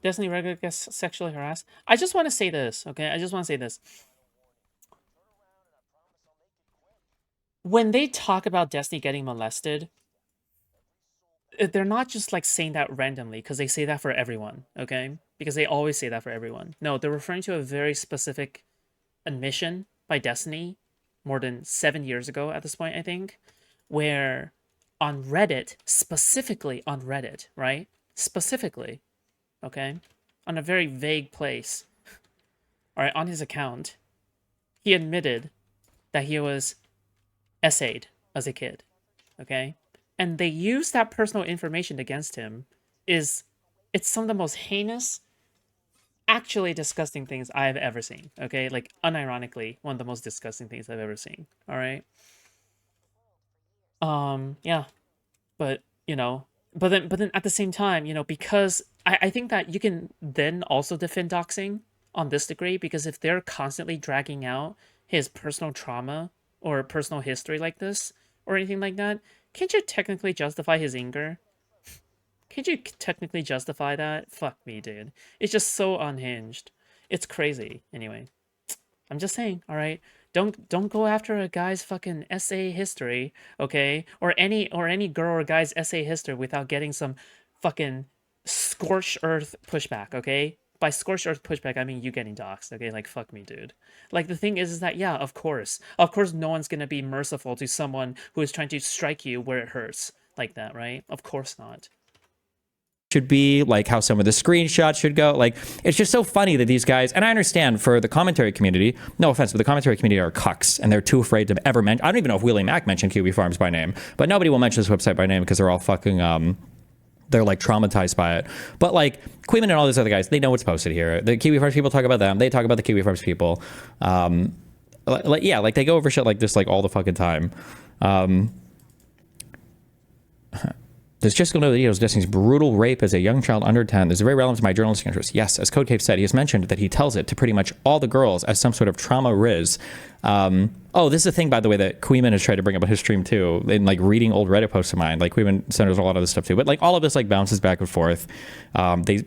Destiny regularly gets sexually harassed. I just want to say this, okay? I just want to say this. When they talk about Destiny getting molested, they're not just like saying that randomly because they say that for everyone, okay? Because they always say that for everyone. No, they're referring to a very specific admission by Destiny more than 7 years ago at this point, I think, where on Reddit, specifically on Reddit, right? Specifically, okay? On a very vague place, all right, on his account, he admitted that he was essayed as a kid, okay? And they use that personal information against him. It's some of the most heinous, actually disgusting things I've ever seen, okay? Like, unironically, one of the most disgusting things I've ever seen, all right? Yeah, but, but then at the same time, because I think that you can then also defend doxing on this degree, because if they're constantly dragging out his personal trauma or personal history like this or anything like that, can't you technically justify his anger? Can't you technically justify that? Fuck me, dude. It's just so unhinged. It's crazy. Anyway, I'm just saying, all right? Don't go after a guy's fucking essay history, okay? Or any girl or guy's essay history without getting some fucking scorched earth pushback, okay? By scorched earth pushback, I mean you getting doxxed, okay? Like, fuck me, dude. Like, the thing is that, yeah, of course no one's gonna be merciful to someone who is trying to strike you where it hurts like that, right? Of course not. Should be, like how some of the screenshots should go. Like, it's just so funny that these guys, and I understand for the commentary community, no offense, but the commentary community are cucks, and they're too afraid to ever mention. I don't even know if Willie Mack mentioned QB Farms by name, but nobody will mention this website by name because they're all fucking, they're like traumatized by it. But like Queeman and all these other guys, they know what's posted here. The Kiwi Farms people talk about them. They talk about the Kiwi Farms people. Yeah, like they go over shit like this like all the fucking time. There's just going to know Destiny's brutal rape as a young child under 10. This is very relevant to my journalistic interest. Yes, as Code Cave said, he has mentioned that he tells it to pretty much all the girls as some sort of trauma riz. Oh, this is a thing, by the way, that Queeman has tried to bring up on his stream too, in like reading old Reddit posts of mine. Like Queeman centers a lot of this stuff too, but like all of this like bounces back and forth. They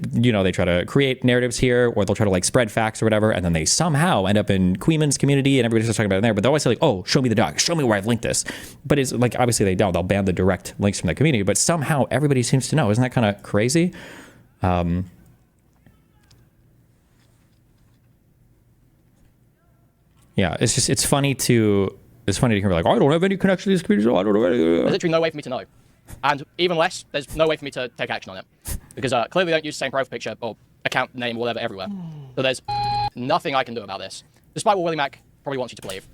try to create narratives here, or they'll try to like spread facts or whatever, and then they somehow end up in Queeman's community and everybody's just talking about it there. But they'll always say like, oh, show me the doc, show me where I've linked this. But it's like, obviously they don't. They'll ban the direct links from the community, but somehow everybody seems to know. Isn't that kind of crazy? Yeah, it's funny to hear like, oh, I don't have any connection to these communities. I don't know. There's literally no way for me to know. And even less, there's no way for me to take action on it. Because clearly they don't use the same profile picture or account name or whatever everywhere. So there's nothing I can do about this. Despite what Willie Mack probably wants you to believe.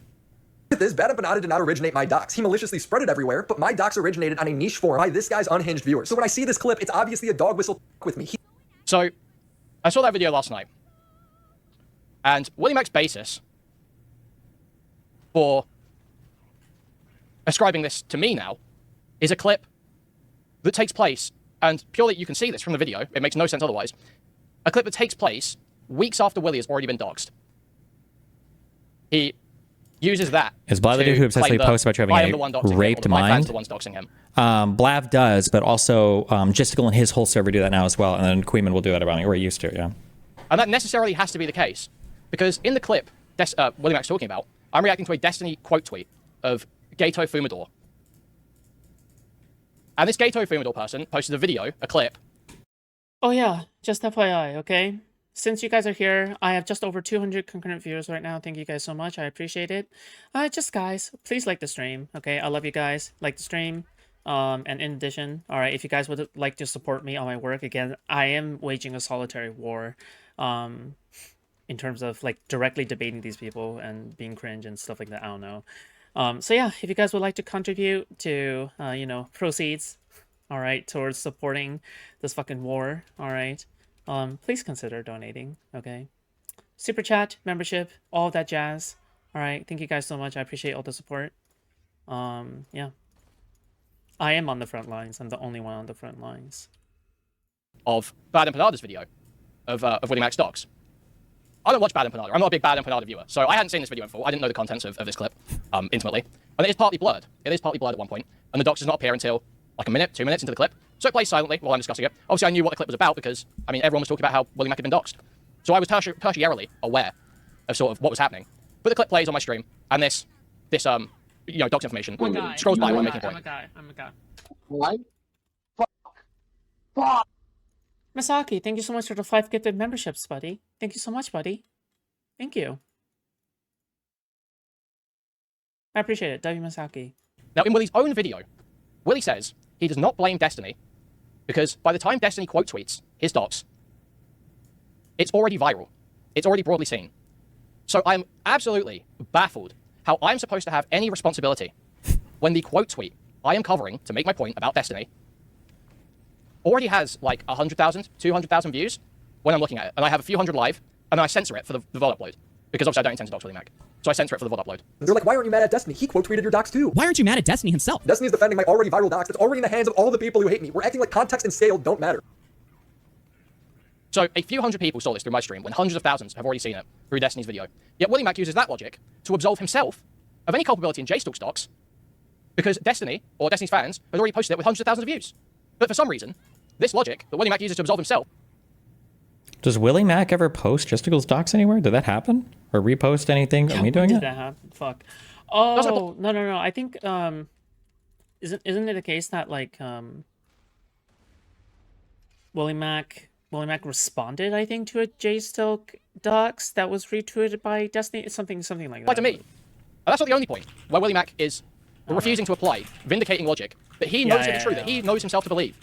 This bad empanada did not originate my docs. He maliciously spread it everywhere, but my docs originated on a niche forum by this guy's unhinged viewers. So when I see this clip, it's obviously a dog whistle with me. So I saw that video last night. And Willie Mack's basis for ascribing this to me now is a clip that takes place, and purely you can see this from the video, it makes no sense otherwise, a clip that takes place weeks after Willie has already been doxxed. He uses that. Is Blav the dude who obsessively posts about you having a raped mind? The ones doxing him. Blav does, but also Jistical and his whole server do that now as well, and then Queeman will do that about me. We're used to it, yeah. And that necessarily has to be the case, because in the clip Willie Mack's talking about, I'm reacting to a Destiny quote tweet of Gato Fumador. And this Gato Fumador person posted a video, a clip. Oh yeah, just FYI, okay? Since you guys are here, I have just over 200 concurrent viewers right now. Thank you guys so much. I appreciate it. Just guys, please like the stream, okay? I love you guys. Like the stream. And in addition, all right, if you guys would like to support me on my work, again, I am waging a solitary war. In terms of like directly debating these people and being cringe and stuff like that. I don't know. So yeah, if you guys would like to contribute to, proceeds, all right, towards supporting this fucking war, all right, please consider donating, okay? Super chat, membership, all of that jazz, all right? Thank you guys so much. I appreciate all the support. Yeah. I am on the front lines. I'm the only one on the front lines. Of Bad Empanada's video of Willie Mack's docs. I don't watch Bad Empanada. I'm not a big Bad Empanada viewer, so I hadn't seen this video in full. I didn't know the contents of this clip intimately. And it is partly blurred. It is partly blurred at one point, and the docs does not appear until like a minute, 2 minutes into the clip. So it plays silently while I'm discussing it. Obviously, I knew what the clip was about because, I mean, everyone was talking about how Willie Mack had been doxxed. So I was tertiarily aware of sort of what was happening. But the clip plays on my stream, and this you know, doxed information scrolls by while I'm making a point. I'm a guy. What? Fuck. Masaki, thank you so much for the 5 gifted memberships, buddy. Thank you so much, buddy. Thank you. I appreciate it, W Masaki. Now, in Willie's own video, Willie says he does not blame Destiny because by the time Destiny quote tweets his docs, it's already viral. It's already broadly seen. So I'm absolutely baffled how I'm supposed to have any responsibility when the quote tweet I am covering to make my point about Destiny already has like 100,000, 200,000 views when I'm looking at it. And I have a few hundred live, and then I censor it for the VOD upload. Because obviously I don't intend to dox Willie Mack. So I censor it for the VOD upload. They're like, why aren't you mad at Destiny? He quote tweeted your docs too. Why aren't you mad at Destiny himself? Destiny's defending my already viral docs that's already in the hands of all the people who hate me. We're acting like context and scale don't matter. So a few hundred people saw this through my stream when hundreds of thousands have already seen it through Destiny's video. Yet Willie Mack uses that logic to absolve himself of any culpability in J-Stalk's docs because Destiny, or Destiny's fans, had already posted it with hundreds of thousands of views. But for some reason, this logic that Willie Mack uses to absolve himself. Does Willie Mack ever post Justicle's docs anywhere? Did that happen? Or repost anything? Are we doing Did it? that happen? Fuck. Oh, no. I think, isn't it the case that, like, Willie Mack responded, I think, to a J-Stalk docs that was retweeted by Destiny? Something like that. Like to me. And that's not the only point where Willie Mack is refusing to apply vindicating logic that he knows to be true, that he knows himself to believe.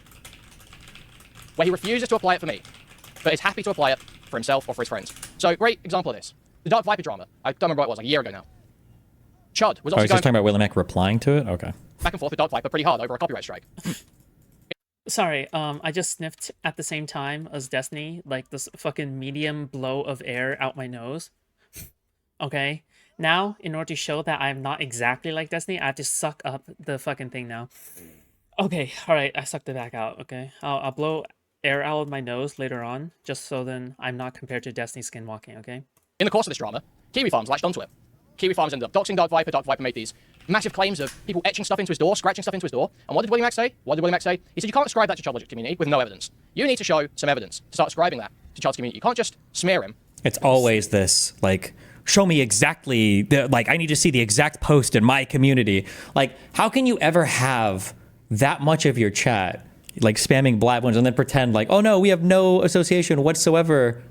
Where he refuses to apply it for me, but is happy to apply it for himself or for his friends. So, great example of this. The Dark Viper drama. I don't remember what it was, like a year ago now. Chud was Oh, also he's just talking about Willie Mack replying to it? Okay. back and forth with Dark Viper pretty hard over a copyright strike. Sorry, I just sniffed at the same time as Destiny, like this fucking medium blow of air out my nose. Okay? Now, in order to show that I'm not exactly like Destiny, I have to suck up the fucking thing now. Okay, alright, I sucked it back out, okay? I'll blow air out of my nose later on, just so then I'm not compared to Destiny skinwalking, okay? In the course of this drama, Kiwi Farms latched onto it. Kiwi Farms ended up doxing Dark Viper. Dark Viper made these massive claims of people etching stuff into his door, scratching stuff into his door. And what did Willie Mack say? He said, you can't ascribe that to Child Logic community with no evidence. You need to show some evidence to start ascribing that to Child's community. You can't just smear him. It's always this, like, show me exactly, I need to see the exact post in my community. Like, how can you ever have that much of your chat, like, spamming black ones and then pretend like, oh no, we have no association whatsoever?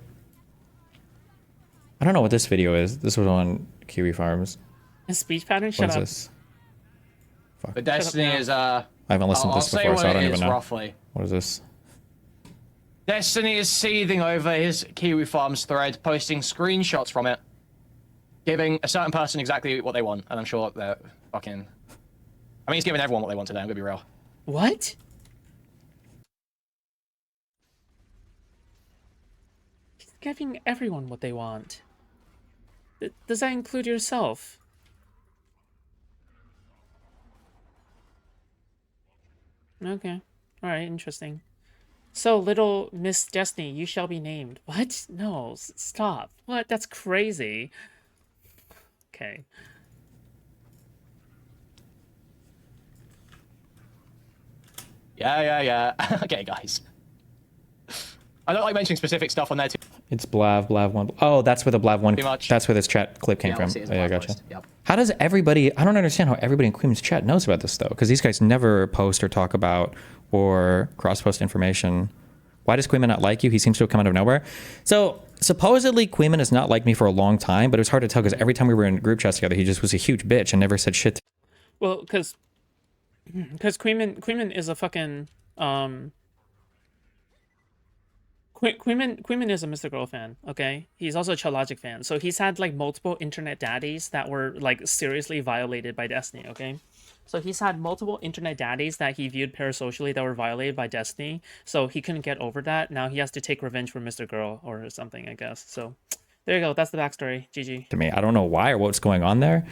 I don't know what this video is. This was on Kiwi Farms. A speech pattern? What Shut is up. this? But Destiny now. is I haven't listened to I'll this say before, what so I don't it even is know. roughly. What is this? Destiny is seething over his Kiwi Farms thread, posting screenshots from it, giving a certain person exactly what they want, and I'm sure they're fucking... I mean, he's giving everyone what they want today, I'm gonna be real. What? He's giving everyone what they want. Does that include yourself? Okay. Alright, interesting. So, little Miss Destiny, you shall be named. What? No, stop. What? That's crazy. Okay. Yeah. Okay, guys. I don't like mentioning specific stuff on there too It's Blav1. Oh, that's where the Blav1. Too much. That's where this chat clip came Yeah, from. we'll see his Yeah, I blog gotcha. post. Yep. How does everybody? I don't understand how everybody in Queen's chat knows about this though, because these guys never post or talk about or cross-post information. Why does Queeman not like you? He seems to have come out of nowhere. So supposedly Queeman has not liked me for a long time, but it was hard to tell because every time we were in group chats together, he just was a huge bitch and never said shit. Well, because Queeman is a fucking Queeman is a Mr. Girl fan, okay? He's also a Child Logic fan. So he's had like multiple internet daddies that were like seriously violated by Destiny, okay? So he's had multiple internet daddies that he viewed parasocially that were violated by Destiny. So he couldn't get over that. Now he has to take revenge for Mr. Girl or something, I guess. So there you go. That's the backstory. GG. To me, I don't know why or what's going on there.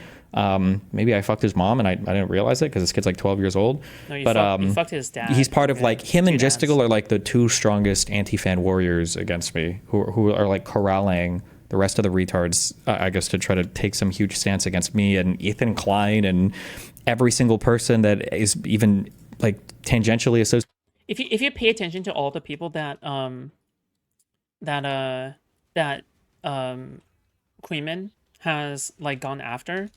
Maybe I fucked his mom and I didn't realize it because this kid's like 12 years old. No, you, but you fucked his dad. he's part of okay? like him and Cute ass. Gesticle are like the two strongest anti-fan warriors against me who are like corralling the rest of the retards, I guess, to try to take some huge stance against me and Ethan Klein and every single person that is even like tangentially associated. If you pay attention to all the people that that Queenman has like gone after,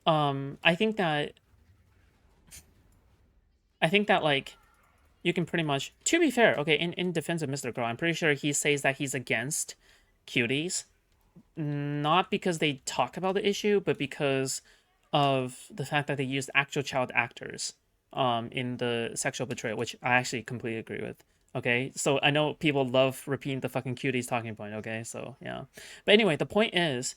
I think that like you can pretty much, to be fair, okay, in defense of Mr. Girl, I'm pretty sure he says that he's against cuties, not because they talk about the issue, but because of the fact that they used actual child actors in the sexual betrayal, which I actually completely agree with. Okay, so I know people love repeating the fucking cuties talking point. Okay, so yeah, but anyway, the point is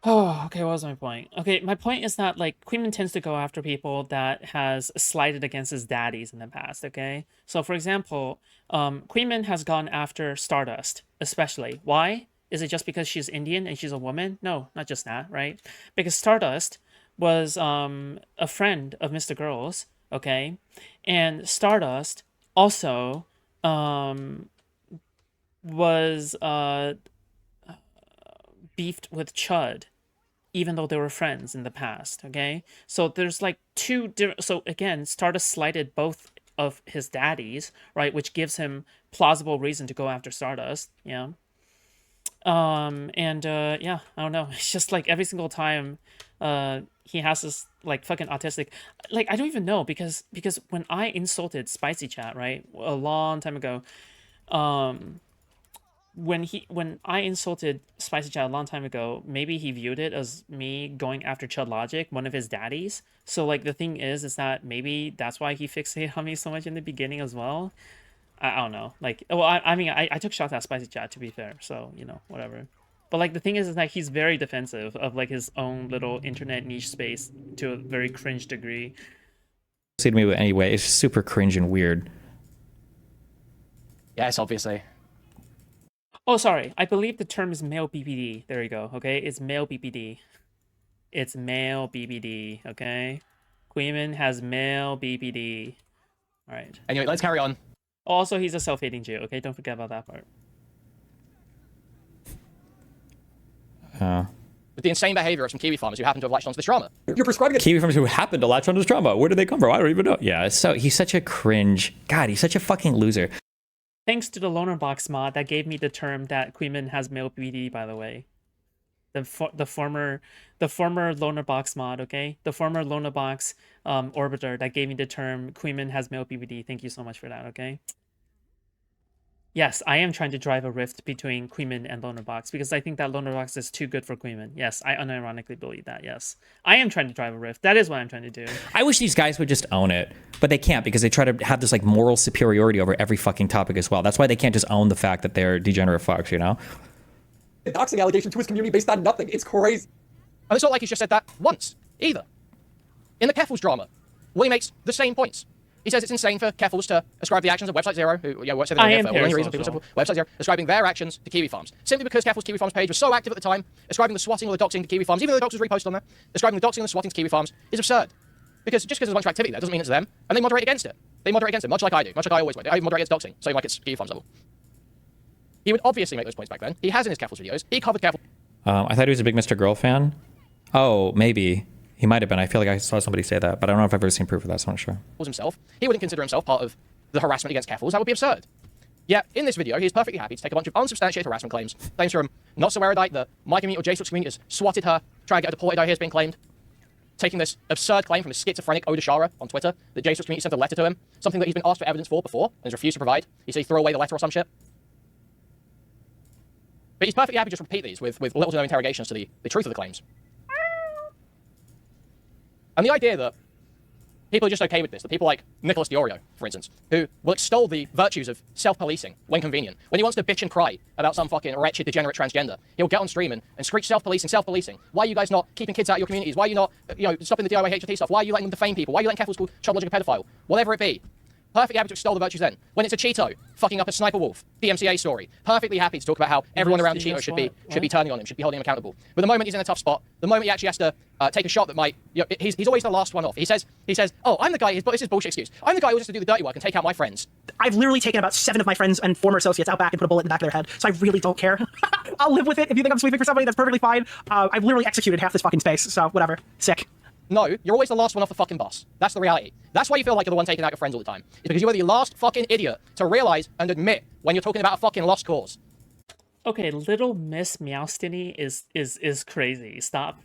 oh, okay, what was my point? Okay, my point is that, like, Queenman tends to go after people that has slighted against his daddies in the past, okay? So, for example, Queenman has gone after Stardust, especially. Why? Is it just because she's Indian and she's a woman? No, not just that, right? Because Stardust was a friend of Mr. Girls, okay? And Stardust also was beefed with Chud, even though they were friends in the past, okay? So there's like two different... So again, Stardust slighted both of his daddies, right? Which gives him plausible reason to go after Stardust, yeah? Yeah, I don't know. It's just like every single time he has this like fucking autistic... Like, I don't even know, because when I insulted Spicy Chat, right? A long time ago, when I insulted Spicy Chat a long time ago, maybe he viewed it as me going after Chud Logic, one of his daddies. So like the thing is that maybe that's why he fixated on me so much in the beginning as well. I don't know. Like, well, I mean, I took shots at Spicy Chat, to be fair. So, you know, whatever. But like the thing is that he's very defensive of like his own little internet niche space to a very cringe degree. To me anyway, it's super cringe and weird. Yes, obviously. Oh, sorry. I believe the term is male BBD. There you go. Okay, it's male BBD. It's male BBD. Okay, Queenman has male BBD. All right. Anyway, let's carry on. Also, he's a self-hating Jew. Okay, don't forget about that part. With the insane behavior of some Kiwi farmers who happen to have latched onto this drama. You're prescribing Kiwi farmers who happen to latch on this drama. Where did they come from? I don't even know. Yeah, so he's such a cringe. God, he's such a fucking loser. Thanks to the Loner Box mod that gave me the term that Queenman has male BBD, by the way. The former Loner Box mod, okay? The former Loner Box orbiter that gave me the term Queenman has male BBD. Thank you so much for that, okay? Yes, I am trying to drive a rift between Queenman and Loner Box because I think that Loner Box is too good for Queenman. Yes, I unironically believe that, yes. I am trying to drive a rift. That is what I'm trying to do. I wish these guys would just own it, but they can't because they try to have this like moral superiority over every fucking topic as well. That's why they can't just own the fact that they're degenerate fucks, you know? a doxing allegation to his community based on nothing. It's crazy. And it's not like he's just said that once, either. In the Keffels drama, Willie makes the same points. He says it's insane for Keffels to ascribe the actions of Website Zero, who works for Website Zero, ascribing their actions to Kiwi Farms. Simply because Keffels' Kiwi Farms page was so active at the time, ascribing the swatting or the doxing to Kiwi Farms, even though the dox was reposted on there, ascribing the doxing and the swatting to Kiwi Farms is absurd. Because just because there's a bunch of activity there doesn't mean it's them, and they moderate against it. They moderate against it, much like I do, much like I always would. I moderate against doxing, same like it's Kiwi Farms level. He would obviously make those points back then. He has in his Keffels videos. He covered Keffels. I thought he was a big Mr. Girl fan. Oh, maybe. He might have been. I feel like I saw somebody say that, but I don't know if I've ever seen proof of that, so I'm not sure. Himself. He wouldn't consider himself part of the harassment against Keffels. That would be absurd. Yet, in this video, he is perfectly happy to take a bunch of unsubstantiated harassment claims from not so erudite, the my community or JSOX community has swatted her, trying to get her deported, I hear has been claimed. Taking this absurd claim from a schizophrenic Odashara on Twitter that JSOX community sent a letter to him, something that he's been asked for evidence for before and has refused to provide. He said he threw away the letter or some shit. But he's perfectly happy to just repeat these with little to no interrogations to the truth of the claims. And the idea that people are just okay with this, that people like Nicholas Diorio, for instance, who will extol the virtues of self-policing when convenient. When he wants to bitch and cry about some fucking wretched, degenerate transgender, he'll get on stream and screech self-policing. Why are you guys not keeping kids out of your communities? Why are you not, stopping the DIY HRT stuff? Why are you letting them defame people? Why are you letting Keffels call Child Logic a pedophile? Whatever it be. Perfectly happy to extol the virtues then. When it's a Cheeto fucking up a Sniper Wolf DMCA story, perfectly happy to talk about how everyone around the Cheeto should be turning on him, should be holding him accountable. But the moment he's in a tough spot, the moment he actually has to take a shot that might, he's always the last one off. He says, oh, I'm the guy. This is bullshit excuse. I'm the guy who has to do the dirty work and take out my friends. I've literally taken about 7 of my friends and former associates out back and put a bullet in the back of their head, so I really don't care. I'll live with it. If you think I'm sweeping for somebody, that's perfectly fine. I've literally executed half this fucking space, so whatever. Sick. No, you're always the last one off the fucking bus. That's the reality. That's why you feel like you're the one taking out your friends all the time. It's because you are the last fucking idiot to realize and admit when you're talking about a fucking lost cause. Okay, Little Miss Meowstiny is crazy. Stop.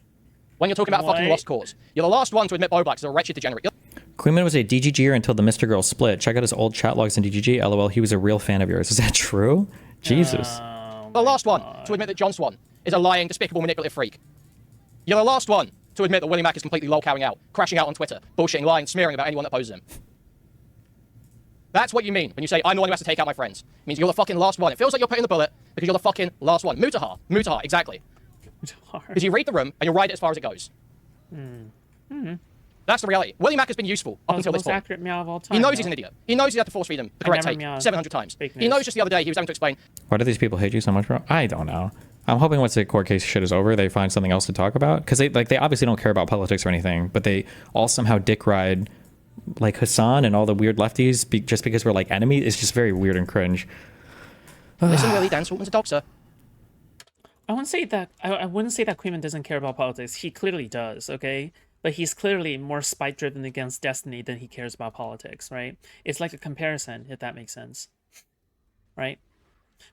When you're talking about a fucking lost cause. You're the last one to admit Boblack is a wretched degenerate. Queenman was a DGGer until the Mr. Girl split. Check out his old chat logs in DGG. LOL, he was a real fan of yours. Is that true? Jesus. The last one to admit that John Swan is a lying, despicable, manipulative freak. You're the last one to admit that Willie Mack is completely lolcowing out, crashing out on Twitter, bullshitting, lying, smearing about anyone that opposes him. That's what you mean when you say, I'm the one who has to take out my friends. It means you're the fucking last one. It feels like you're putting the bullet because you're the fucking last one. Mutahar, exactly. Because you read the room and you'll ride it as far as it goes. That's the reality. Willie Mack has been useful up until this point. Accurate meow of all time, he knows he's an idiot. He knows he had to force feed him the correct take 700 times. He knows just the other day he was having to explain. Why do these people hate you so much, bro? I don't know. I'm hoping once the court case shit is over, they find something else to talk about. Because they obviously don't care about politics or anything, but they all somehow dick ride like Hassan and all the weird lefties just because we're like enemies. It's just very weird and cringe. Listen, Willie, Dan Saltman's a dog, sir. I wouldn't say that. I wouldn't say that Queenman doesn't care about politics. He clearly does. Okay, but he's clearly more spite-driven against Destiny than he cares about politics. Right? It's like a comparison, if that makes sense. Right?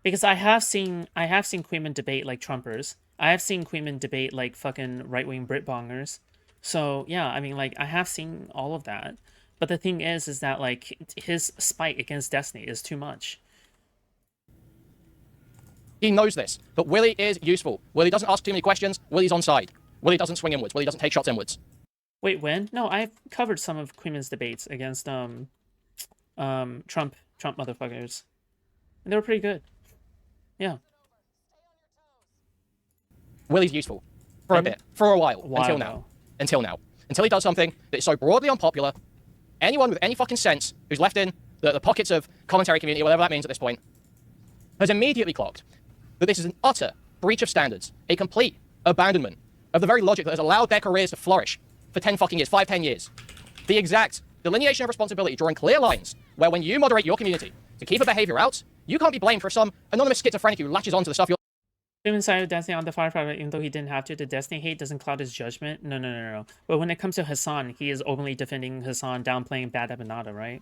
Because I have seen Queenman debate like Trumpers. I have seen Queenman debate like fucking right-wing Britbongers. So yeah, I mean, like, I have seen all of that. But the thing is that like his spite against Destiny is too much. He knows this, but Willie is useful. Willie doesn't ask too many questions. Willie's on side. Willie doesn't swing inwards. Willie doesn't take shots inwards. Wait, when? No, I've covered some of Queenman's debates against Trump motherfuckers, and they were pretty good. Yeah. Willie's useful for a bit, for a while until now. Until he does something that is so broadly unpopular. Anyone with any fucking sense who's left in the pockets of commentary community, whatever that means at this point, has immediately clocked that this is an utter breach of standards, a complete abandonment of the very logic that has allowed their careers to flourish for 10 fucking years, 10 years. The exact delineation of responsibility, drawing clear lines where when you moderate your community to keep a behavior out, you can't be blamed for some anonymous schizophrenic who latches onto the stuff you're... Queenman sided Destiny on the firefighter even though he didn't have to. The Destiny hate doesn't cloud his judgment. No. But when it comes to Hassan, he is openly defending Hassan, downplaying Bad Ebonada, right?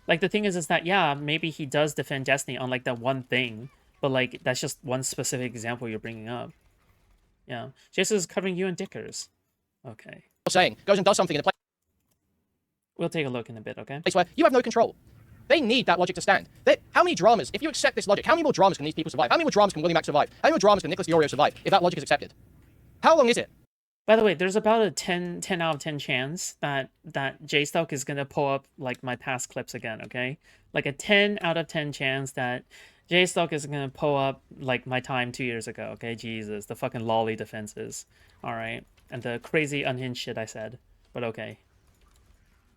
Like, the thing is that, yeah, maybe he does defend Destiny on, like, that one thing, but, like, that's just one specific example you're bringing up. Yeah. Jason is covering you and Dickers. Okay. saying goes and does something in a place We'll take a look in a bit, okay? where you have no control. They need that logic to stand. How many dramas, if you accept this logic, how many more dramas can these people survive? How many more dramas can Willie Mack survive? How many more dramas can Nicholas Diorio survive if that logic is accepted? How long is it? By the way, there's about a 10 out of 10 chance that J-Stoke is going to pull up, like, my past clips again, okay? Like, a 10 out of 10 chance that J-Stoke is going to pull up, like, my time 2 years ago, okay? Jesus, the fucking lolly defenses, alright? And the crazy unhinged shit I said, but okay.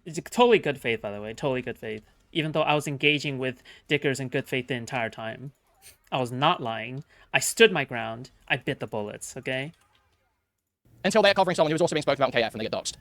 It's totally good faith, by the way, totally good faith. Even though I was engaging with Dickers in good faith the entire time. I was not lying. I stood my ground. I bit the bullets, okay? Until they're covering someone who's also being spoken about in KF and they get doxxed.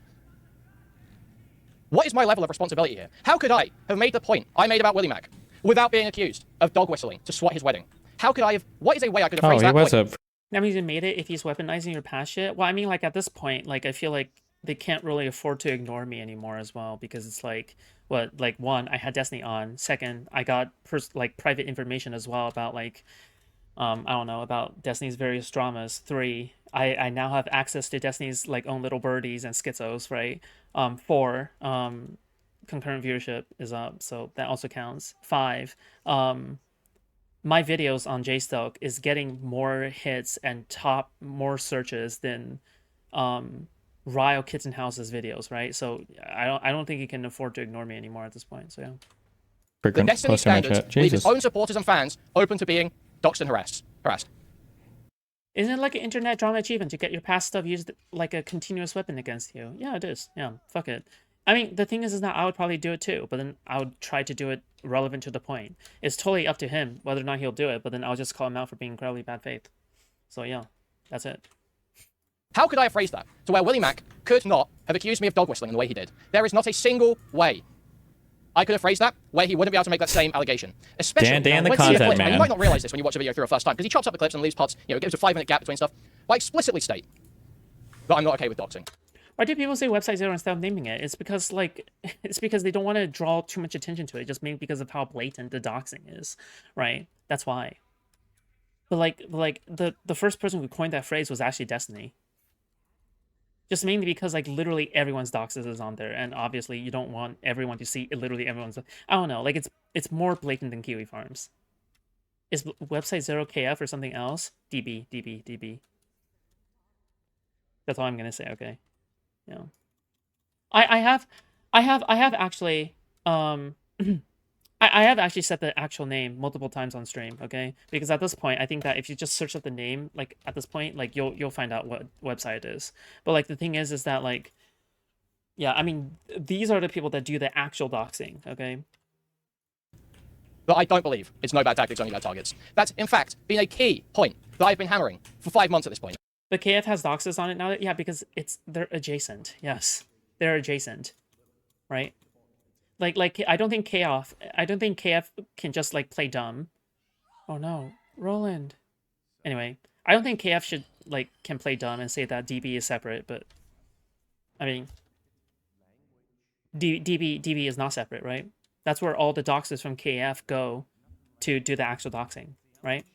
What is my level of responsibility here? How could I have made the point I made about Willie Mack without being accused of dog whistling to swat his wedding? How could I have... What is a way I could have phrased that point? That means you made it if he's weaponizing your past shit? Well, I mean, like, at this point, like, I feel like they can't really afford to ignore me anymore as well, because it's like, what, like, one, I had Destiny on. Second, I got, like, private information as well about, like, I don't know, about Destiny's various dramas. 3, I now have access to Destiny's, like, own little birdies and schizos, right? 4, concurrent viewership is up, so that also counts. 5, my videos on JStoke is getting more hits and top more searches than Ryle Kitten House's videos, right? So I don't think he can afford to ignore me anymore at this point. So yeah. The Destiny standards leave his own supporters and fans open to being doxxed and harassed. Isn't it like an internet drama achievement to get your past stuff used like a continuous weapon against you? Yeah, it is. Yeah, fuck it. I mean, the thing is that I would probably do it too, but then I would try to do it relevant to the point. It's totally up to him whether or not he'll do it, but then I'll just call him out for being incredibly bad faith. So yeah, that's it. How could I have phrased that to where Willie Mack could not have accused me of dog whistling in the way he did? There is not a single way I could have phrased that where he wouldn't be able to make that same allegation. Especially Dan the when seeing content clips, man. you might not realize this when you watch a video through a first time because he chops up the clips and leaves parts, it gives a 5-minute gap between stuff. But I explicitly state that I'm not okay with doxing. Why do people say website zero instead of naming it? It's because it's because they don't want to draw too much attention to it, just maybe because of how blatant the doxing is, right? That's why. But the first person who coined that phrase was actually Destiny. Just mainly because literally everyone's doxes is on there, and obviously you don't want everyone to see literally everyone's. I don't know, it's more blatant than Kiwi Farms. Is website 0KF or something else? DB. That's all I'm gonna say. Okay, yeah. I have actually I have actually said the actual name multiple times on stream, okay? Because at this point, I think that if you just search up the name, at this point, you'll find out what website it is. But the thing is that yeah, I mean, these are the people that do the actual doxing, okay? But I don't believe it's no bad tactics, only bad targets. That's, in fact, been a key point that I've been hammering for 5 months at this point. But KF has doxes on it now. Yeah, because they're adjacent. Yes, they're adjacent, right? I don't think KF can just play dumb. Oh no, Roland. Anyway, I don't think KF should can play dumb and say that DB is separate, but I mean DB is not separate, right? That's where all the doxes from KF go to do the actual doxing, right?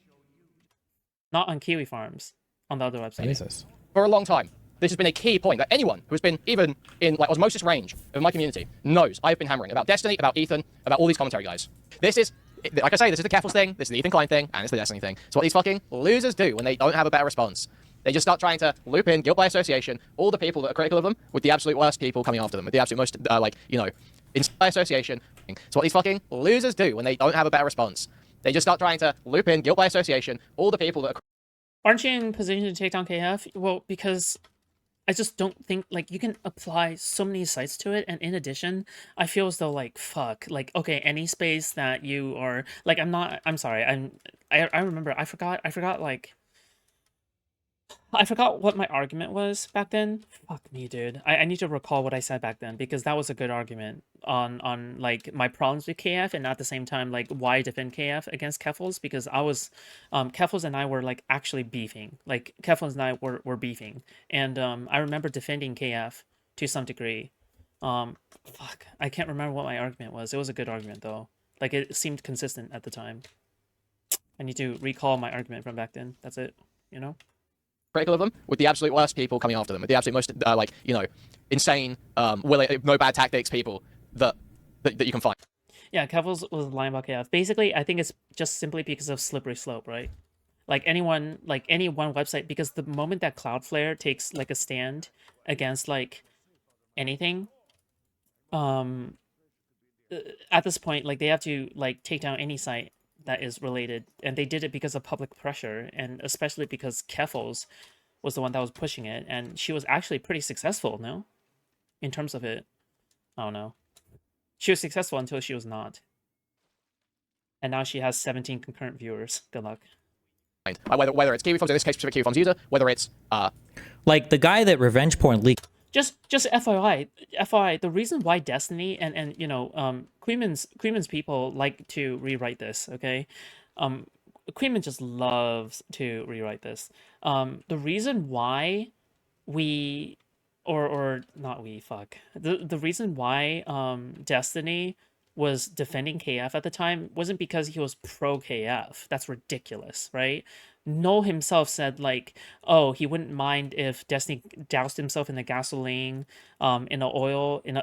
Not on Kiwi Farms, on the other website. Jesus. For a long time, this has been a key point that anyone who has been even in osmosis range of my community knows I've been hammering about Destiny, about Ethan, about all these commentary guys. This is, like I say, this is the Keffels thing, this is the Ethan Klein thing, and it's the Destiny thing. It's what these fucking losers do when they don't have a better response. They just start trying to loop in, guilt by association, all the people that are critical of them with the absolute worst people coming after them, with the absolute most, by association. It's what these fucking losers do when they don't have a better response. They just start trying to loop in, guilt by association, all the people that are... Aren't you in position to take down KF? Well, because I just don't think you can apply so many sites to it, and in addition, I feel as though fuck, okay, any space that you are I'm sorry, I remember I forgot what my argument was back then. Fuck me, dude. I need to recall what I said back then, because that was a good argument on my problems with KF, and at the same time why defend KF against Keffels, because I was Keffels and I were actually beefing. Keffels and I were beefing, and I remember defending KF to some degree. Fuck, I can't remember what my argument was. It was a good argument though. It seemed consistent at the time. I need to recall my argument from back then. That's it, you know? critical of them, with the absolute worst people coming after them, with the absolute most, insane, no bad tactics people that you can find. Yeah, Keffels was lying about KF. Basically, I think it's just simply because of slippery slope, right? Any one website, because the moment that Cloudflare takes a stand against anything, at this point they have to take down any site that is related, and they did it because of public pressure, and especially because Keffels was the one that was pushing it, and she was actually pretty successful, no? In terms of it. I don't know. She was successful until she was not. And now she has 17 concurrent viewers. Good luck. Whether it's Kiwi Farms, in this case, specific Kiwi Farms user, whether it's... the guy that revenge porn leaked. Just FYI, the reason why Destiny and Queenman's people like to rewrite this, okay? Queenman just loves to rewrite this. The reason why we, or not we, fuck. The reason why Destiny was defending KF at the time wasn't because he was pro KF. That's ridiculous, right? Noel himself said oh, he wouldn't mind if Destiny doused himself in the gasoline, in the oil, in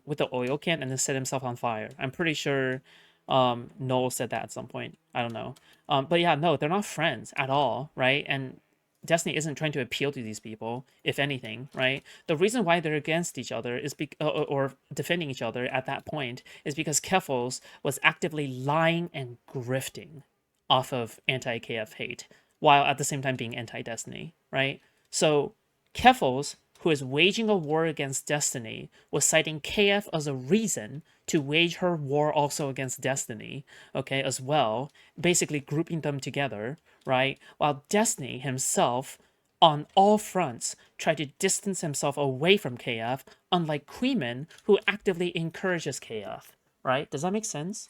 with the oil can, and then set himself on fire. I'm pretty sure Noel said that at some point. I don't know. But yeah, no, they're not friends at all, right? And Destiny isn't trying to appeal to these people, if anything, right? The reason why they're against each other is or defending each other at that point is because Keffels was actively lying and grifting off of anti-KF hate, while at the same time being anti-Destiny, right? So Keffels, who is waging a war against Destiny, was citing KF as a reason to wage her war also against Destiny, okay, as well, basically grouping them together, right? While Destiny himself, on all fronts, tried to distance himself away from KF, unlike Queeman, who actively encourages KF, right? Does that make sense?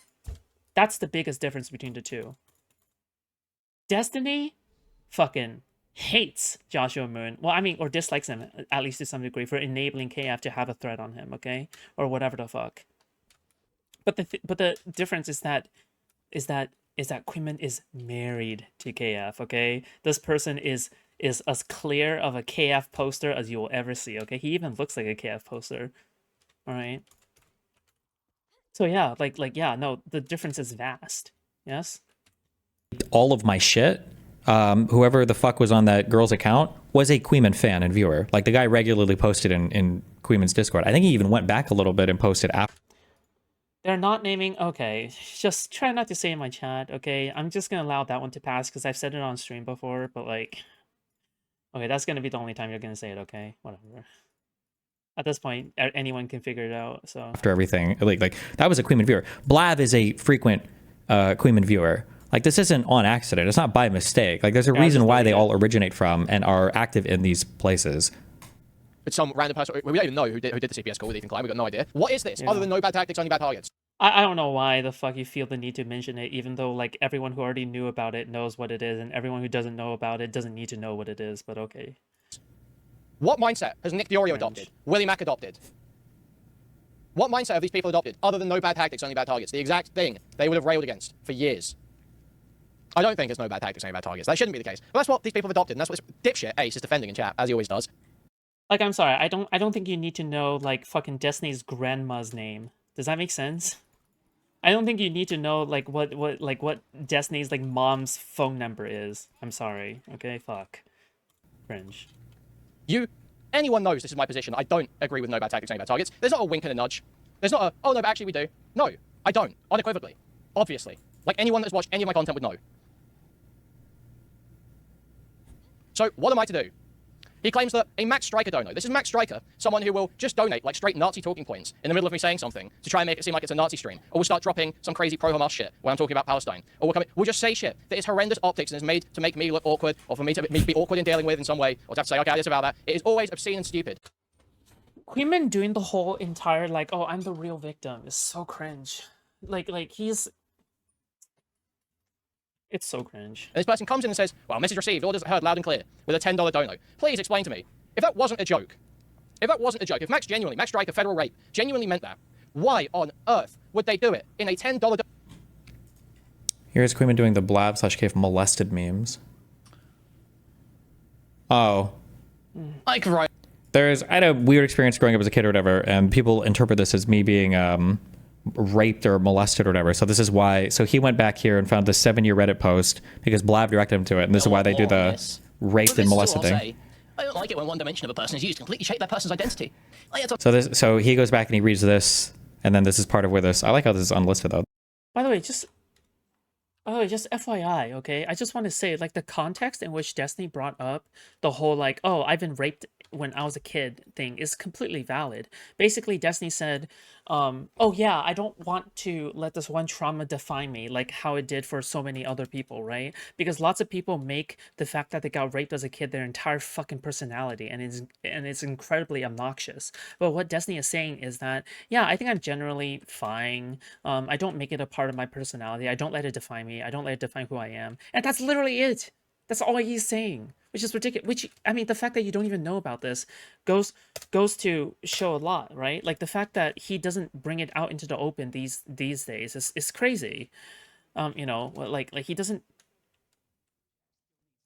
That's the biggest difference between the two. Destiny fucking hates Joshua Moon. Well, I mean, or dislikes him, at least to some degree, for enabling KF to have a threat on him, okay? Or whatever the fuck. But the difference is that Quinman is married to KF, okay? This person is as clear of a KF poster as you will ever see, okay? He even looks like a KF poster. Alright? So yeah, yeah, no, the difference is vast. Yes? All of my shit, whoever the fuck was on that girl's account was a Queeman fan and viewer. Like, the guy regularly posted in Queeman's Discord. I think he even went back a little bit and posted after. They're not naming... Okay, just try not to say in my chat, okay? I'm just gonna allow that one to pass, because I've said it on stream before, but, like... Okay, that's gonna be the only time you're gonna say it, okay? Whatever. At this point, anyone can figure it out, so... After everything, like that was a Queeman viewer. Blav is a frequent Queeman viewer. Like, this isn't on accident. It's not by mistake. Like, there's a reason why they all originate from and are active in these places. It's some random person. We don't even know who did the CPS call with Ethan Klein. We've got no idea. What is this? Yeah. Other than no bad tactics, only bad targets. I don't know why the fuck you feel the need to mention it, even though, like, everyone who already knew about it knows what it is, and everyone who doesn't know about it doesn't need to know what it is, but okay. What mindset has Nick Diorio adopted? Willie Mack adopted? What mindset have these people adopted, other than no bad tactics, only bad targets? The exact thing they would have railed against for years. I don't think it's no bad tactics, only bad targets. That shouldn't be the case. But that's what these people have adopted, and that's what this dipshit Ace is defending in chat, as he always does. Like, I'm sorry, I don't think you need to know, like, fucking Destiny's grandma's name. Does that make sense? I don't think you need to know, like, what Destiny's, like, mom's phone number is. I'm sorry, okay? Fuck. Cringe. Anyone knows this is my position. I don't agree with no bad tactics, only bad targets. There's not a wink and a nudge. There's not a, oh no, but actually we do. No, I don't. Unequivocally. Obviously. Like, anyone that's watched any of my content would know. So, what am I to do? He claims that a Max Striker donor. This is Max Striker, someone who will just donate, like, straight Nazi talking points in the middle of me saying something to try and make it seem like it's a Nazi stream. Or we'll start dropping some crazy pro-Hamas shit when I'm talking about Palestine. Or we'll just say shit that is horrendous optics and is made to make me look awkward, or for me to be awkward in dealing with in some way, or to have to say, okay, this about that. It is always obscene and stupid. Queenman doing the whole entire, like, oh, I'm the real victim is so cringe. Like, he's... It's so cringe. And this person comes in and says, well, message received, orders heard loud and clear, with a $10 dono. Please explain to me, if that wasn't a joke, if Max Striker federal rape genuinely meant that, why on earth would they do it in a $10 Here's Queeman doing the Blab/Cave molested memes. Oh. Like, right. I had a weird experience growing up as a kid or whatever, and people interpret this as me being raped or molested or whatever. So this is why. So he went back here and found the 7-year Reddit post because Blab directed him to it, and this is why they do the raped and molested thing. I don't like it when one dimension of a person is used to completely shape that person's identity. So he goes back and he reads this, and then this is part of where this. I like how this is unlisted though. By the way, just FYI, okay? I just want to say, like, the context in which Destiny brought up the whole, like, oh, I've been raped when I was a kid thing is completely valid. Basically, Destiny said, oh yeah, I don't want to let this one trauma define me like how it did for so many other people, right? Because lots of people make the fact that they got raped as a kid their entire fucking personality, and it's incredibly obnoxious. But what Destiny is saying is that, yeah, I think I'm generally fine. I don't make it a part of my personality. I don't let it define me. I don't let it define who I am. And that's literally it. That's all he's saying, which is ridiculous. Which, I mean, the fact that you don't even know about this goes to show a lot, right? Like, the fact that he doesn't bring it out into the open these days is crazy. You know, like he doesn't.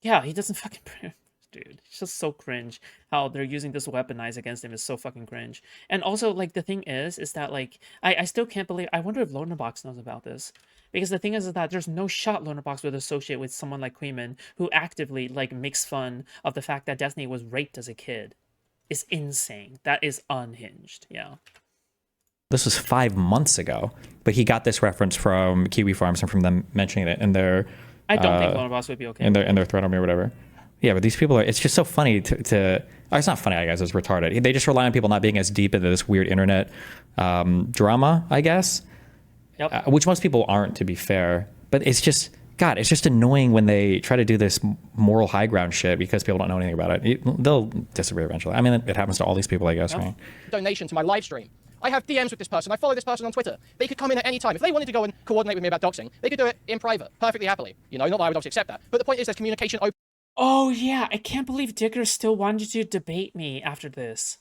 Yeah, he doesn't fucking. Dude, it's just so cringe how they're using this weaponized against him is so fucking cringe. And also, like, the thing is that, like, I still can't believe. I wonder if Lonerbox knows about this. Because the thing is that there's no shot Lonerbox would associate with someone like Queeman who actively, like, makes fun of the fact that Destiny was raped as a kid. It's insane. That is unhinged. Yeah. This was 5 months ago, but he got this reference from Kiwi Farms and from them mentioning it in their. I don't think Lonerbox would be okay. In their thread on me or whatever. Yeah, but these people are. It's just so funny to it's not funny, I guess. It's retarded. They just rely on people not being as deep into this weird internet drama, I guess. Yep. Which most people aren't, to be fair. But it's just, God, it's just annoying when they try to do this moral high ground shit because people don't know anything about it. They'll disagree eventually. I mean, it happens to all these people, I guess, right? Donation to my live stream. I have DMs with this person. I follow this person on Twitter. They could come in at any time. If they wanted to go and coordinate with me about doxing, they could do it in private, perfectly happily. You know, not that I would obviously accept that. But the point is there's communication open. Oh yeah, I can't believe Dicker still wanted to debate me after this.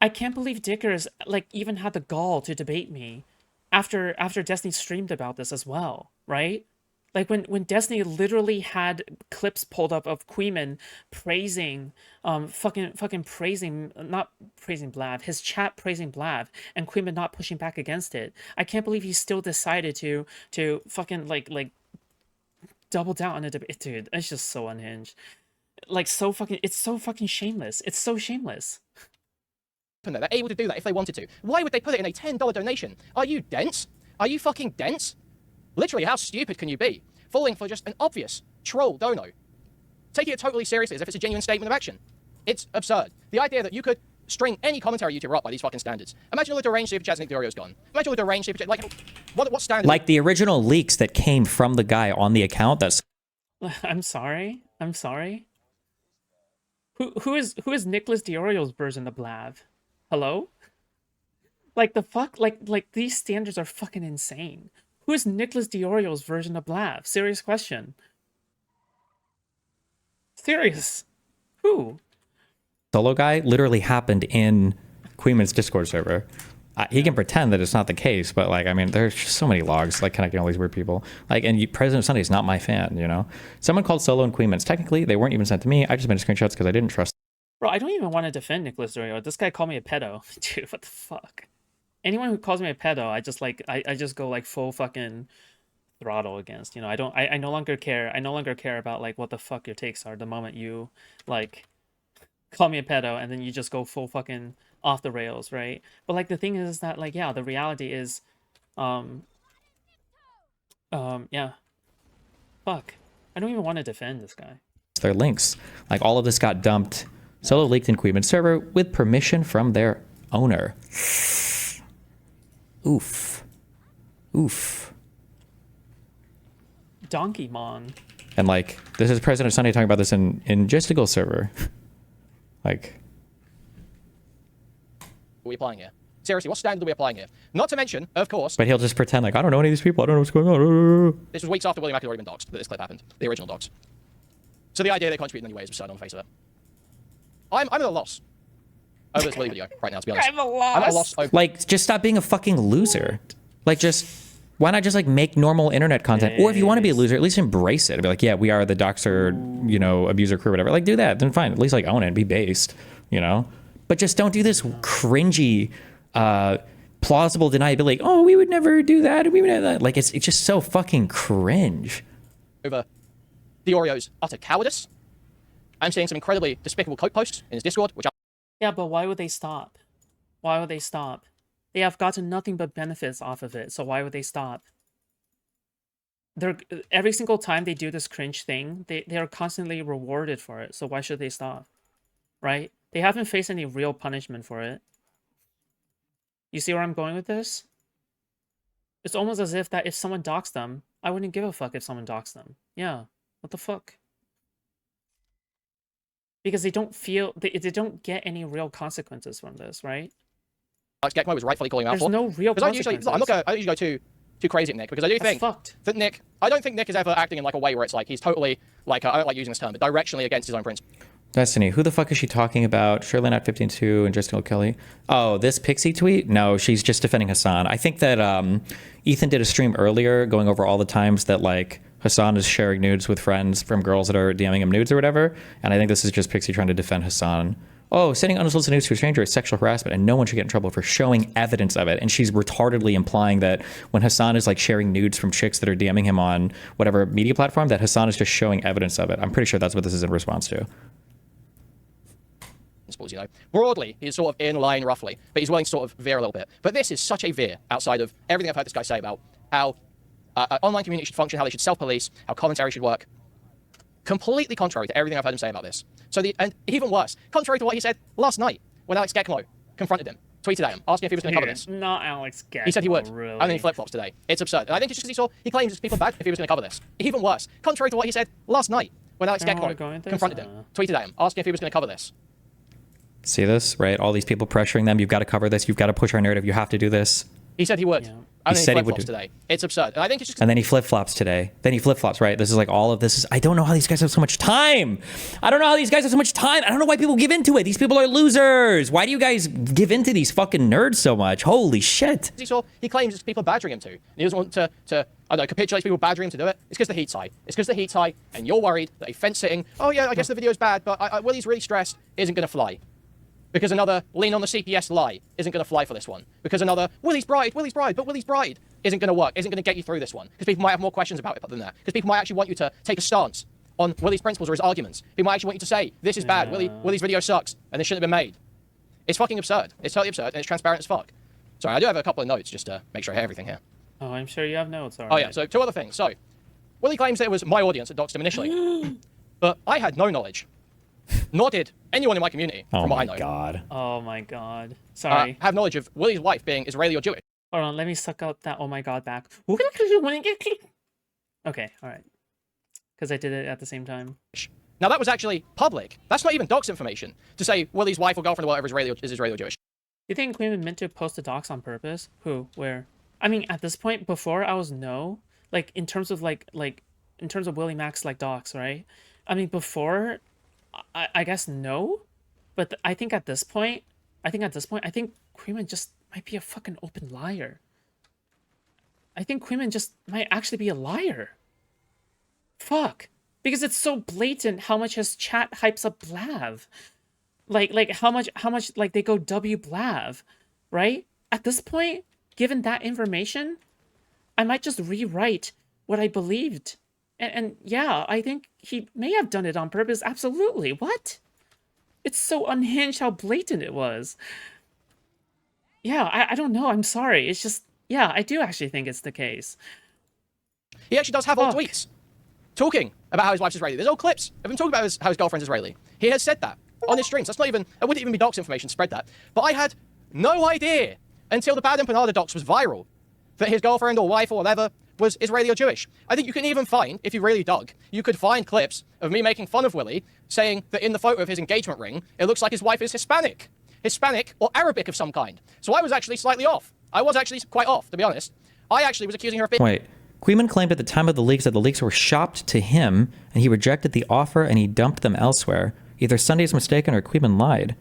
I can't believe Dickers like even had the gall to debate me after Destiny streamed about this as well, right? Like when Destiny literally had clips pulled up of Queeman praising fucking praising, not praising Blav, his chat praising Blav, and Queeman not pushing back against it. I can't believe he still decided to fucking like double down on a debate. Dude, it's just so unhinged. Like it's so fucking shameless. It's so shameless. They're able to do that if they wanted to. Why would they put it in a $10 donation? Are you dense? Are you fucking dense? Literally, how stupid can you be? Falling for just an obvious troll dono. Taking it totally seriously as if it's a genuine statement of action. It's absurd. The idea that you could string any commentary YouTuber up by these fucking standards. Imagine all the deranged super chats Nick Diorio gone. Imagine all the deranged super chats. Like, what standard? Like the original leaks that came from the guy on the account that's... I'm sorry. Who is Nicholas Diorio's version of Blav? Hello? Like the fuck? Like these standards are fucking insane. Who is Nicholas Diorio's version of Blav? Serious question. Serious. Who? Solo guy literally happened in Queeman's Discord server. He can pretend that it's not the case, but like, I mean, there's just so many logs like connecting all these weird people. Like, and President Sunday is not my fan, you know? Someone called Solo and Queeman's. Technically, they weren't even sent to me. I just made screenshots because I didn't trust. Bro, I don't even want to defend Nicholas Diorio. This guy called me a pedo. Dude, what the fuck? Anyone who calls me a pedo, I just go like full fucking throttle against. You know, I no longer care. I no longer care about like what the fuck your takes are the moment you like call me a pedo and then you just go full fucking off the rails, right? But like the thing is that like yeah, the reality is yeah. Fuck. I don't even want to defend this guy. Their links. Like all of this got dumped. Solo leaked in Queeman's server with permission from their owner. Oof. Oof. Donkey Mon. And like, this is President Sunday talking about this in Gistigal server. Like, What are we applying here? Seriously, what standard are we applying here? Not to mention, of course, but he'll just pretend like, I don't know any of these people. I don't know what's going on. this was weeks after William Mack had already been doxxed that this clip happened. The original dox. So the idea they contributed in any way is absurd on the face of it. I'm at a loss over this Willy video right now, to be honest. I'm a loss. I'm at a loss over... Like, just stop being a fucking loser. Like, just, why not just like make normal internet content? Or if you want to be a loser, at least embrace it. Be like, yeah, we are the doxer, you know, abuser crew, whatever. Like, do that. Then fine. At least like own it and be based, you know? But just don't do this cringy, plausible deniability. Oh, we would never do that. We would never that. Like, it's just so fucking cringe. over Diorio's utter cowardice. I'm seeing some incredibly despicable quote posts in his Discord, which Yeah, but why would they stop? Why would they stop? They have gotten nothing but benefits off of it, so why would they stop? They're every single time they do this cringe thing, they are constantly rewarded for it, so why should they stop? Right? They haven't faced any real punishment for it. You see where I'm going with this? It's almost as if that if someone doxed them, I wouldn't give a fuck if someone doxed them. Yeah, what the fuck? Because they don't feel they don't get any real consequences from this, right? Alex Gekmo was rightfully calling him out There's for. no real consequences. I'm not going to go too crazy at Nick, because I do That's think fucked. that Nick, I don't think Nick is ever acting in like a way where it's like he's totally like I don't like using this term, but directionally against his own principles. Destiny, who the fuck is she talking about? Shirley Nat 15-2 and Justin O'Kelly. Oh, this Pixie tweet? No, she's just defending Hassan. I think that Ethan did a stream earlier going over all the times that like Hassan is sharing nudes with friends from girls that are DMing him nudes or whatever. And I think this is just Pixie trying to defend Hassan. Oh, sending unsolicited nudes to a stranger is sexual harassment and no one should get in trouble for showing evidence of it. And she's retardedly implying that when Hassan is like sharing nudes from chicks that are DMing him on whatever media platform, that Hassan is just showing evidence of it. I'm pretty sure that's what this is in response to. You know, broadly, he's sort of in line roughly, but he's willing to sort of veer a little bit. But this is such a veer outside of everything I've heard this guy say about how online community should function, how they should self-police, how commentary should work. completely contrary to everything I've heard him say about this. And even worse, contrary to what he said last night when Alex Gekmo confronted him, tweeted at him, asking if he was going to cover this. Not Alex Gekmo. He said he would, really. and then he flip-flops today. It's absurd. And I think it's just because he claims people bad if he was going to cover this. Even worse, contrary to what he said last night when Alex Gekmo confronted him, tweeted at him, asking if he was going to cover this. See this, right? All these people pressuring them. You've got to cover this. You've got to push our narrative. You have to do this. He said he would. Yeah. And He then said he he would flip-flops do- today. It's absurd. And I think it's just And then he flip-flops today. Then he flip-flops, right? This is like all of this is, I don't know how these guys have so much time. I don't know how these guys have so much time. I don't know why people give into it. These people are losers. Why do you guys give into these fucking nerds so much? Holy shit. he claims it's people badgering him to. And he doesn't want to I don't know, capitulate to people badgering him to do it. It's because the heat's high. It's because the heat's high, and you're worried that a fence sitting, oh yeah, I guess the video's bad, but Willie's really stressed, isn't going to fly. Because another lean on the CPS lie isn't going to fly for this one. Because another Willie's bride, but Willie's bride isn't going to work, isn't going to get you through this one. Because people might have more questions about it than that. Because people might actually want you to take a stance on Willie's principles or his arguments. People might actually want you to say, this is bad, Willie's video sucks, and this shouldn't have been made. It's fucking absurd. It's totally absurd, and it's transparent as fuck. Sorry, I do have a couple of notes just to make sure I hit everything here. Oh, I'm sure you have notes. All right. Oh yeah, so two other things. So, Willie claims that it was my audience that doxed him initially. But I had no knowledge. Nor did anyone in my community, Oh from what I my know. God. Oh my god. Sorry. Have knowledge of Willie's wife being Israeli or Jewish. Hold on, let me suck out that oh my god back. Okay, alright. Because I did it at the same time. Now that was actually public. That's not even dox information to say Willie's wife or girlfriend or whatever is Israeli or Jewish. You think Queen meant to post the docs on purpose? Who? Where? I mean, at this point, before I was no. Like, in terms of in terms of Willie Max like docs, right? I mean, before, I guess no. But I think at this point, I think Queen just might be a fucking open liar. I think Queen just might actually be a liar. Fuck. Because it's so blatant how much his chat hypes up Blav. Like how much like they go W Blav, right? At this point, given that information, I might just rewrite what I believed. And yeah, I think he may have done it on purpose. Absolutely. What? It's so unhinged how blatant it was. Yeah, I don't know. I'm sorry. It's just, yeah, I do actually think it's the case. He actually does have old Fuck. tweets talking about how his wife's Israeli. There's old clips of him talking about how his girlfriend's Israeli. He has said that on his streams. That's not even, it wouldn't even be docs information to spread that. But I had no idea until the Bad Empanada docs was viral that his girlfriend or wife or whatever was Israeli or Jewish. I think you can even find, if you really dug, you could find clips of me making fun of Willie, saying that in the photo of his engagement ring, it looks like his wife is Hispanic or Arabic of some kind. So I was actually slightly off. I was actually quite off, to be honest. I actually was accusing her of being... Wait. Queeman claimed at the time of the leaks that the leaks were shopped to him, and he rejected the offer and he dumped them elsewhere. Either Sunday's mistaken or Queeman lied.